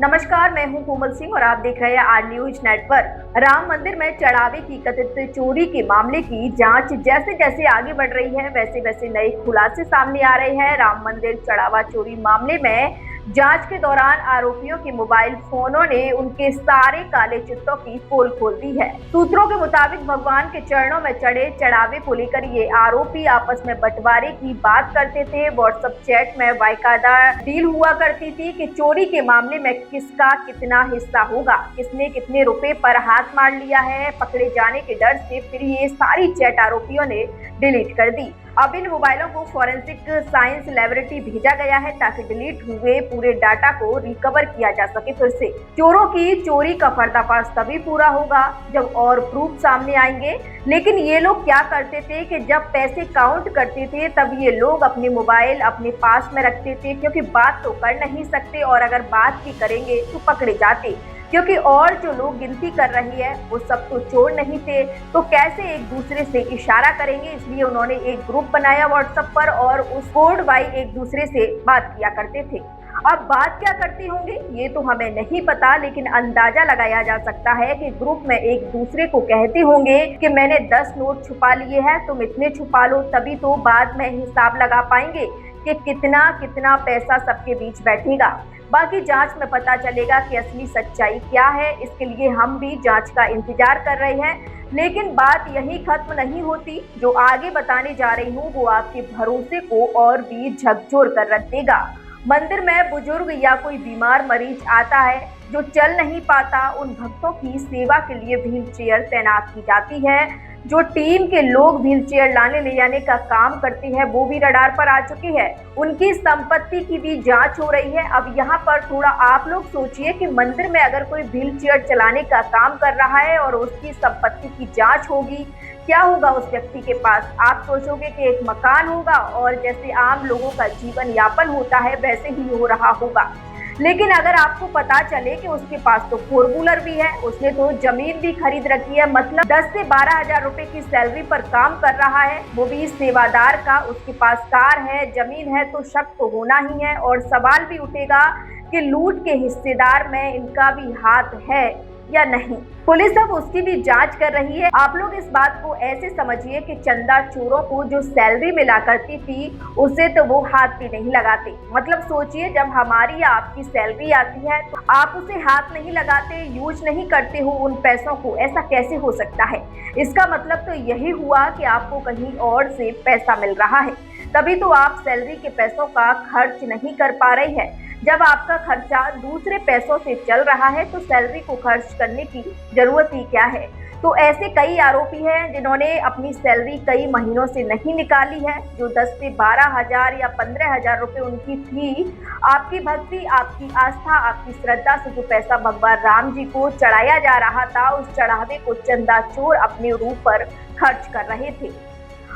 नमस्कार, मैं हूं कोमल सिंह और आप देख रहे हैं आर न्यूज नेटवर्क। राम मंदिर में चढ़ावे की कथित चोरी के मामले की जांच जैसे जैसे आगे बढ़ रही है, वैसे वैसे नए खुलासे सामने आ रहे हैं। राम मंदिर चढ़ावा चोरी मामले में जांच के दौरान आरोपियों के मोबाइल फोनों ने उनके सारे काले चिट्ठों की पोल खोल दी है। सूत्रों के मुताबिक भगवान के चरणों में चढ़े चढ़ावे को लेकर ये आरोपी आपस में बंटवारे की बात करते थे। व्हाट्सएप चैट में बाकायदा डील हुआ करती थी कि चोरी के मामले में किसका कितना हिस्सा होगा, किसने कितने रुपए पर हाथ मार लिया है। पकड़े जाने के डर से फिर ये सारी चैट आरोपियों ने डिलीट कर दी। अब इन मोबाइलों को फॉरेंसिक साइंस लैबोरेटरी भेजा गया है ताकि डिलीट हुए पूरे डाटा को रिकवर किया जा सके। फिर से चोरों की चोरी का पर्दाफाश तभी पूरा होगा जब और प्रूफ सामने आएंगे। लेकिन ये लोग क्या करते थे कि जब पैसे काउंट करते थे तब ये लोग अपने मोबाइल अपने पास में रखते थे, क्योंकि बात तो कर नहीं सकते और अगर बात भी करेंगे तो पकड़े जाते, क्योंकि और जो लोग गिनती कर रही है वो सब तो चोर नहीं थे, तो कैसे एक दूसरे से इशारा करेंगे। इसलिए उन्होंने एक ग्रुप बनाया व्हाट्सएप पर और उस कोड वाई एक दूसरे से बात किया करते थे। अब बात क्या करते होंगे ये तो हमें नहीं पता, लेकिन अंदाजा लगाया जा सकता है कि ग्रुप में एक दूसरे को कहते होंगे कि मैंने 10 नोट छुपा लिए हैं, तुम इतने छुपा लो, तभी तो बाद में हिसाब लगा पाएंगे कि कितना कितना पैसा सबके बीच बैठेगा। बाकी जांच में पता चलेगा कि असली सच्चाई क्या है। इसके लिए हम भी जांच का इंतजार कर रहे हैं, लेकिन बात यही खत्म नहीं होती। जो आगे बताने जा रही हूँ वो आपके भरोसे को और भी झकझोर कर रख देगा। मंदिर में बुजुर्ग या कोई बीमार मरीज आता है जो चल नहीं पाता, उन भक्तों की सेवा के लिए व्हील चेयर तैनात की जाती है। जो टीम के लोग व्हील चेयर लाने ले जाने का काम करते हैं वो भी रडार पर आ चुके हैं। उनकी संपत्ति की भी जांच हो रही है। अब यहाँ पर थोड़ा आप लोग सोचिए कि मंदिर में अगर कोई व्हील चेयर चलाने का काम कर रहा है और उसकी संपत्ति की जांच होगी, क्या होगा उस व्यक्ति के पास? आप सोचोगे कि एक मकान होगा और जैसे आम लोगों का जीवन यापन होता है वैसे ही हो रहा होगा। लेकिन अगर आपको पता चले कि उसके पास तो 4 व्हीलर भी है, उसने तो जमीन भी खरीद रखी है, मतलब 10 से 12 हजार रुपए की सैलरी पर काम कर रहा है, वो भी सेवादार का, उसके पास कार है, जमीन है, तो शक तो होना ही है। और सवाल भी उठेगा कि लूट के हिस्सेदार में इनका भी हाथ है या नहीं। पुलिस अब उसकी भी जांच कर रही है। आप लोग इस बात को ऐसे समझिए कि चंदा चोरों को जो सैलरी मिला करती थी उसे तो वो हाथ भी नहीं लगाते। मतलब सोचिए, जब हमारी या आपकी सैलरी आती है तो आप उसे हाथ नहीं लगाते, यूज नहीं करते हो उन पैसों को, ऐसा कैसे हो सकता है? इसका मतलब तो यही हुआ कि आपको कहीं और से पैसा मिल रहा है, तभी तो आप सैलरी के पैसों का खर्च नहीं कर पा रही है। जब आपका खर्चा दूसरे पैसों से चल रहा है तो सैलरी को खर्च करने की जरूरत ही क्या है? तो ऐसे कई आरोपी हैं जिन्होंने अपनी सैलरी कई महीनों से नहीं निकाली है, जो 10 से 12 हजार या 15 हजार रुपए उनकी थी। आपकी भक्ति, आपकी आस्था, आपकी श्रद्धा से जो पैसा भगवान राम जी को चढ़ाया जा रहा था, उस चढ़ावे को चंदा चोर अपने रूप पर खर्च कर रहे थे।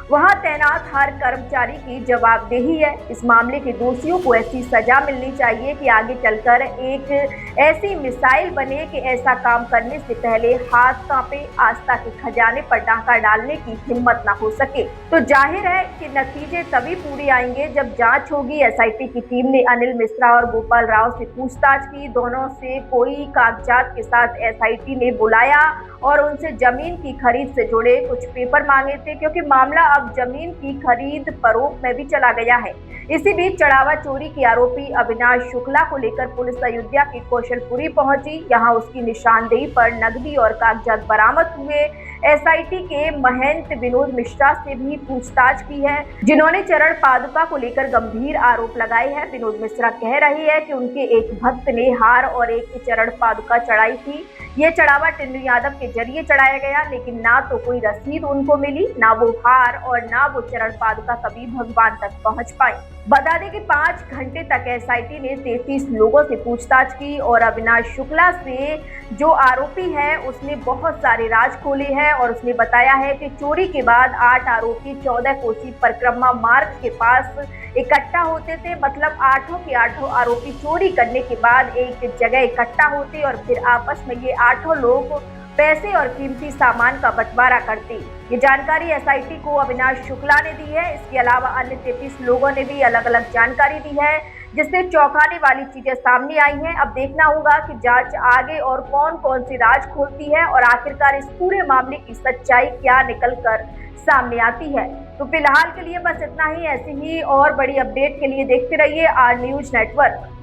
वहां तैनात हर कर्मचारी की जवाबदेही है। इस मामले के दोषियों को ऐसी सजा मिलनी चाहिए कि आगे चलकर एक ऐसी मिसाइल बने कि ऐसा काम करने से पहले हाथ कांपे, आस्था के खजाने पर डाका डालने की हिम्मत ना हो सके। तो जाहिर है कि नतीजे तभी पूरे आएंगे जब जांच होगी। एसआईटी की टीम ने अनिल मिश्रा और गोपाल राव से पूछताछ की। दोनों से कोई कागजात के साथ एसआईटी ने बुलाया और उनसे जमीन की खरीद से जुड़े कुछ पेपर मांगे थे, क्योंकि मामला अब जमीन की खरीद फरोख्त में भी चला गया है। इसी बीच चढ़ावा चोरी के आरोपी अविनाश शुक्ला को लेकर पुलिस अयोध्या की कौशलपुरी पहुंची। यहां उसकी निशानदेही पर नकदी और कागजात बरामद हुए। एसआईटी के महंत विनोद मिश्रा से भी पूछताछ की है, जिन्होंने चरण पादुका को लेकर गंभीर आरोप लगाए हैं। विनोद मिश्रा कह रहे हैं कि उनके एक भक्त ने हार और एक चरण पादुका चढ़ाई थी। ये चढ़ावा टिन्नू यादव के जरिए चढ़ाया गया, लेकिन ना तो कोई रसीद उनको मिली, ना वो हार और ना वो चरण पादुका कभी भगवान तक पहुंच पाई। बता दें कि 5 घंटे तक एसआईटी ने 33 लोगों से पूछताछ की और अविनाश शुक्ला से, जो आरोपी है, उसने बहुत सारे राज खोले हैं और उसने बताया है कि चोरी के बाद 8 आरोपी 14 कोसी परिक्रमा मार्ग के पास इकट्ठा होते थे। मतलब 8 के 8 आरोपी चोरी करने के बाद एक जगह इकट्ठा होते और फिर आपस में ये 8 लोग पैसे और कीमती सामान का बंटवारा करते। ये जानकारी एसआईटी को अविनाश शुक्ला ने दी है। इसके अलावा अन्य 33 लोगों ने भी अलग अलग जानकारी दी है। जिससे चौंकाने वाली चीजें सामने आई हैं। अब देखना होगा कि जांच आगे और कौन-कौन सी राज खोलती है और आखिरकार इस पूरे मामले की सच्चाई क्या निकल कर सामने आती है। तो फिलहाल के लिए बस इतना ही। ऐसी ही और बड़ी अपडेट के लिए देखते रहिए आर न्यूज नेटवर्क।